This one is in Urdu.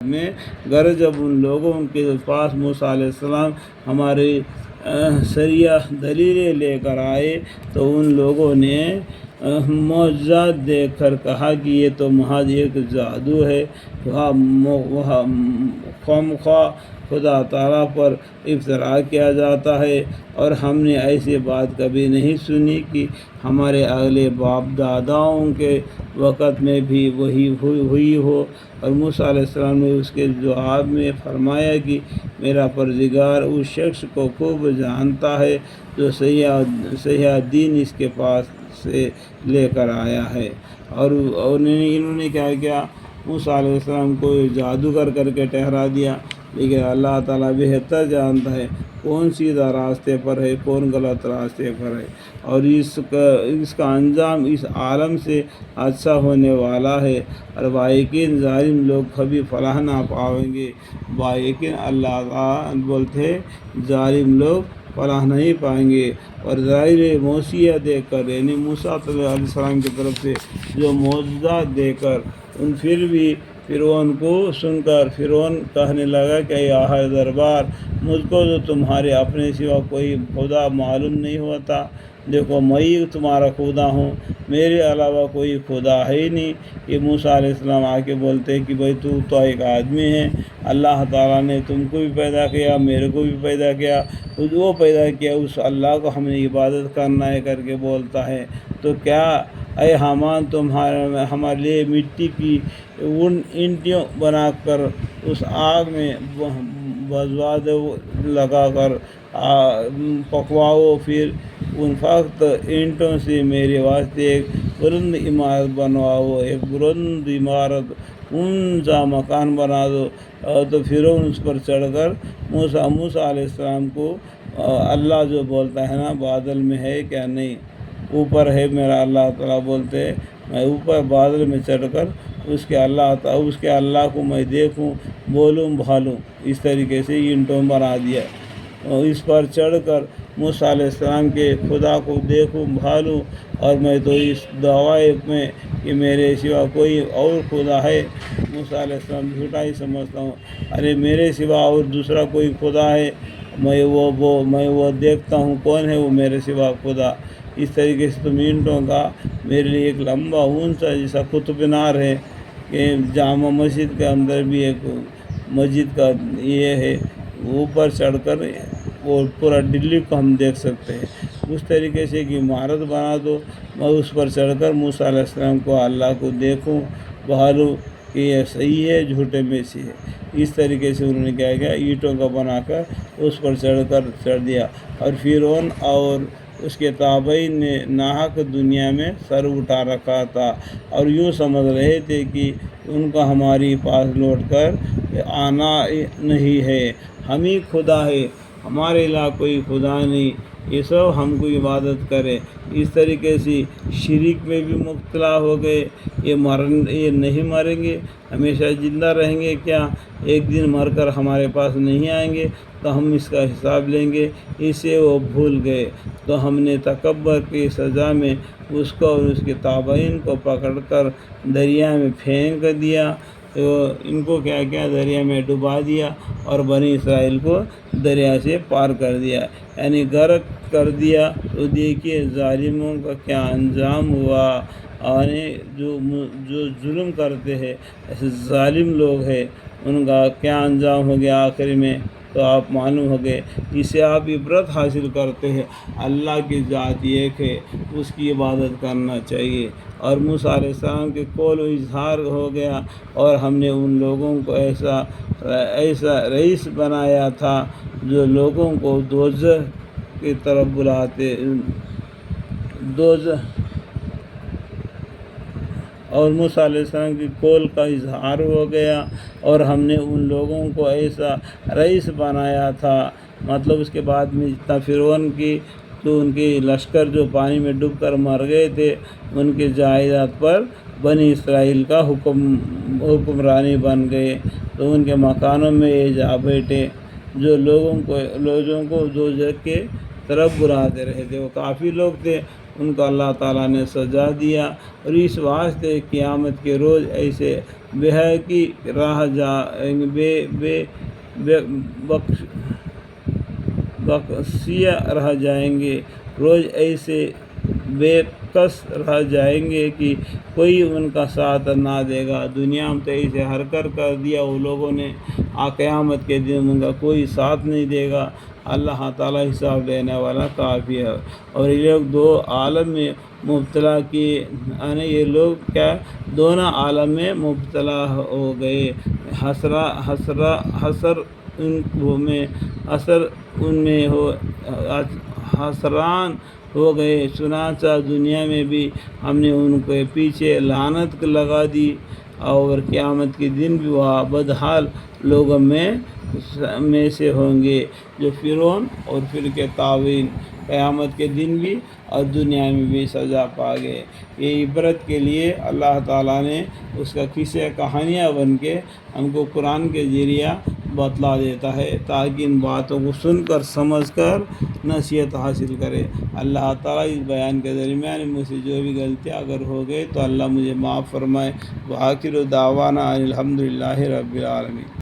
میں گر جب ان لوگوں کے پاس موسیٰ علیہ السلام ہمارے سریح دلیلیں لے کر آئے تو ان لوگوں نے معجزات دیکھ کر کہا کہ یہ تو محض ایک جادو ہے، وہ خواہ خدا تعالیٰ پر افطرا کیا جاتا ہے، اور ہم نے ایسی بات کبھی نہیں سنی کہ ہمارے اگلے باپ داداؤں کے وقت میں بھی وہی ہوئی ہو۔ اور موسیٰ علیہ السلام نے اس کے جواب میں فرمایا کہ میرا پروردگار اس شخص کو خوب جانتا ہے جو صحیح دین اس کے پاس سے لے کر آیا ہے۔ اور انہوں نے کیا کیا، موسیٰ علیہ السلام کو جادوگر کر کے ٹھہرا دیا، لیکن اللہ تعالیٰ بہتر جانتا ہے کون سیدھا راستے پر ہے، کون غلط راستے پر ہے، اور اس کا انجام اس عالم سے اچھا ہونے والا ہے۔ اور بایقین ظالم لوگ کبھی فلاح نہ پائیں گے۔ بایقین اللہ تعالیٰ بولتے ہیں ظالم لوگ فلاح نہیں پائیں گے۔ اور ظاہر موسیٰ دیکھ کر، یعنی موسیٰ علیہ السلام کی طرف سے جو معجزات دیکھ کر، پھر بھی فرعون کو سن کر فرعون کہنے لگا کہ اے اہل دربار، مجھ کو تو تمہارے اپنے سوا کوئی خدا معلوم نہیں ہوتا، دیکھو میں ہی تمہارا خدا ہوں، میرے علاوہ کوئی خدا ہے ہی نہیں۔ کہ موسیٰ علیہ السلام آ کے بولتے ہیں کہ بھائی تو ایک آدمی ہے، اللہ تعالیٰ نے تم کو بھی پیدا کیا، میرے کو بھی پیدا کیا، وہ پیدا کیا اس اللہ کو ہم نے عبادت کرنا ہے کر کے بولتا ہے۔ تو کیا اے حامان تم ہمارے لیے مٹی کی اینٹیں بنا کر اس آگ میں بجوا لگا کر پکواؤ، پھر ان فقط اینٹوں سے میرے واسطے ایک بلند عمارت بنواؤ، ایک بلند عمارت اونچا مکان بنا دو۔ تو فرعون اس پر چڑھ کر موسیٰ علیہ السلام کو اللہ جو بولتا ہے نا بادل میں ہے کیا نہیں، اوپر ہے میرا اللہ تعالیٰ بولتے ہیں میں اوپر بادل میں چڑھ کر اس کے اللہ کو میں دیکھوں، بولوں بھالوں، اس طریقے سے اینٹوں بنا دیا۔ اور اس پر چڑھ کر موسیٰ علیہ السلام کے خدا کو دیکھوں بھالوں، اور میں تو اس دعوی میں کہ میرے سوا کوئی اور خدا ہے، موسیٰ علیہ السلام جھوٹا ہی سمجھتا ہوں، ارے میرے سوا اور دوسرا کوئی خدا ہے، میں وہ دیکھتا ہوں کون ہے وہ میرے سوا خدا۔ اس طریقے سے تم اینٹوں کا میرے لیے ایک لمبا اونچا جیسا قطب مینار ہے کہ جامع مسجد کے اندر بھی ایک مسجد کا یہ ہے، اوپر چڑھ کر وہ پورا دلی کو ہم دیکھ سکتے ہیں، اس طریقے سے ایک عمارت بنا دو، میں اس پر چڑھ کر موسیٰ علیہ السلام کو اللہ کو دیکھوں بھالوں کہ یہ صحیح ہے جھوٹے میں سے ہے۔ اس طریقے سے انہوں نے کیا کیا، اینٹوں کا بنا کر اس پر چڑھ دیا۔ اور فرعون اور اس کے تابعین نے ناحق دنیا میں سر اٹھا رکھا تھا، اور یوں سمجھ رہے تھے کہ ان کا ہماری پاس لوٹ کر آنا نہیں ہے، ہم ہی خدا ہے، ہمارے علاوہ کوئی خدا نہیں، یہ سب ہم کو عبادت کرے۔ اس طریقے سے شرک میں بھی مبتلا ہو گئے، یہ نہیں مریں گے، ہمیشہ زندہ رہیں گے کیا، ایک دن مر کر ہمارے پاس نہیں آئیں گے تو ہم اس کا حساب لیں گے، اسے وہ بھول گئے۔ تو ہم نے تکبر کی سزا میں اس کو اور اس کے تابعین کو پکڑ کر دریا میں پھینک دیا، تو ان کو کیا کیا دریا میں ڈبا دیا، اور بنی اسرائیل کو دریا سے پار کر دیا، یعنی غرق کر دیا۔ تو دیکھیے ظالموں کا کیا انجام ہوا، یعنی جو ظلم کرتے ہیں ایسے ظالم لوگ ہیں، ان کا کیا انجام ہو گیا آخر میں، تو آپ معلوم ہو گئے۔ اسے آپ عبرت حاصل کرتے ہیں، اللہ کی ذات ایک ہے، اس کی عبادت کرنا چاہیے۔ اور موسیٰ علیہ السلام کے قول و اظہار ہو گیا، اور ہم نے ان لوگوں کو ایسا رئیس بنایا تھا جو لوگوں کو دوزخ کی طرف بلاتے، اور موسیٰ علیہ السلام کی قول کا اظہار ہو گیا، اور ہم نے ان لوگوں کو ایسا رئیس بنایا تھا، مطلب اس کے بعد میں جتنا فرعون کی تو ان کے لشکر جو پانی میں ڈوب کر مر گئے تھے، ان کے جائیداد پر بنی اسرائیل کا حکمرانی بن گئے، تو ان کے مکانوں میں یہ جا بیٹھے جو لوگوں کو دوزخ کے طرف بلاتے رہے تھے۔ وہ کافی لوگ تھے، ان کو اللہ تعالیٰ نے سزا دیا، اور اس واسطے قیامت کے روز ایسے بے حقی رہ جائیں گے، بخشیہ رہ جائیں گے، روز ایسے بے کس رہ جائیں گے کہ کوئی ان کا ساتھ نہ دے گا۔ دنیا میں تو ایسے حرکت کر دیا وہ لوگوں نے، قیامت کے دن ان کا کوئی ساتھ نہیں دے گا۔ اللہ تعالیٰ حساب لینے والا کافی ہے۔ اور یہ لوگ دو عالم میں مبتلا کیے، یعنی یہ لوگ کیا دونوں عالم میں مبتلا ہو گئے، حسران ہو گئے۔ چنانچہ دنیا میں بھی ہم نے ان کے پیچھے لعنت لگا دی، اور قیامت کے دن بھی وہ بدحال لوگوں میں سے ہوں گے جو فرعون اور پھر کے تعاون قیامت کے دن بھی اور دنیا میں بھی سزا پا گئے۔ یہ عبرت کے لیے اللہ تعالیٰ نے اس کا قصے کہانیاں بن کے ہم کو قرآن کے ذریعہ بتلا دیتا ہے، تاکہ ان باتوں کو سن کر سمجھ کر نصیحت حاصل کرے۔ اللہ تعالیٰ اس بیان کے درمیان مجھ سے جو بھی غلطیاں اگر ہو گئے تو اللہ مجھے معاف فرمائے۔ وآخر دعوانا الحمدللہ رب العالمین۔